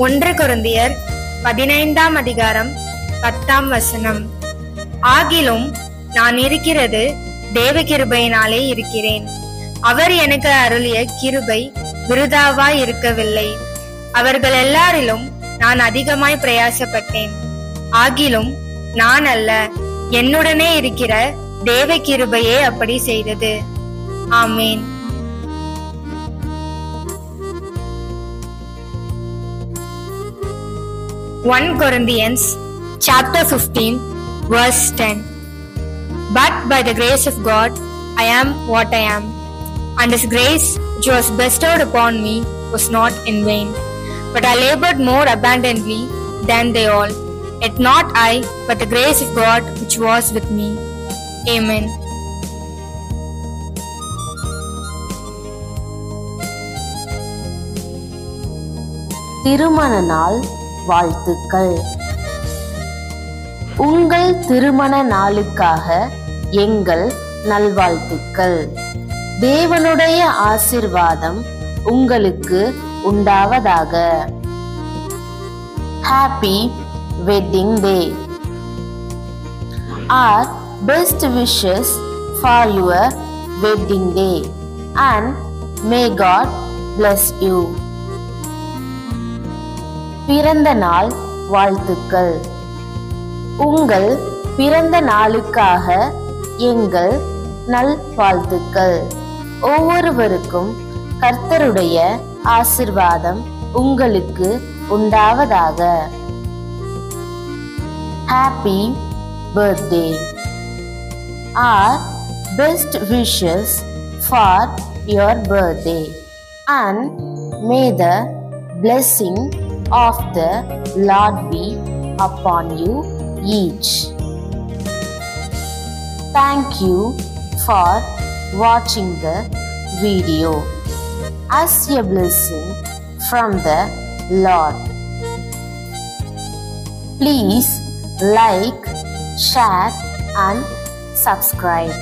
1 கொரிந்தியர் 15ஆம் அதிகாரம் 10ஆம் வசனம். ஆகிலும் நான் இருக்கிறது தேவ கிருபையினாலே இருக்கிறேன். அவர் எனக்கு அருளிய கிருபை விருதாவாய் இருக்கவில்லை. அவர்கள் எல்லாரிலும் நான் அதிகமாய் பிரயாசப்பட்டேன். ஆகிலும் நான் அல்ல, என்னுடனே இருக்கிற தேவ கிருபையே அப்படி செய்தது. ஆமேன். Corinthians chapter 15 verse 10. But by the grace of God I am what I am, and His grace which was bestowed upon me was not in vain. But I labored more abundantly than they all. Yet not I, but the grace of God which was with me. Amen. திருமண நாள் வாழ்த்துக்கள். உங்கள் திருமண நாளுக்காக எங்கள் நல்வாழ்த்துக்கள். தேவனுடைய ஆசீர்வாதம் உங்களுக்கு உண்டாவதாக. Happy Wedding Day. Our best wishes for your wedding day, and may God bless you. பிறந்த நாள் வாழ்த்துக்கள். உங்கள் பிறந்த நாளுக்காக எங்கள் நல்வாழ்த்துக்கள். ஒவ்வொருவருக்கும் கர்த்தருடைய ஆசீர்வாதம் உங்களுக்கு உண்டாவதாக. Happy birthday. Our best wishes for your birthday, and may the blessing of the Lord be upon you each. Thank you for watching the video. As a blessing from the Lord. Please like, share and subscribe.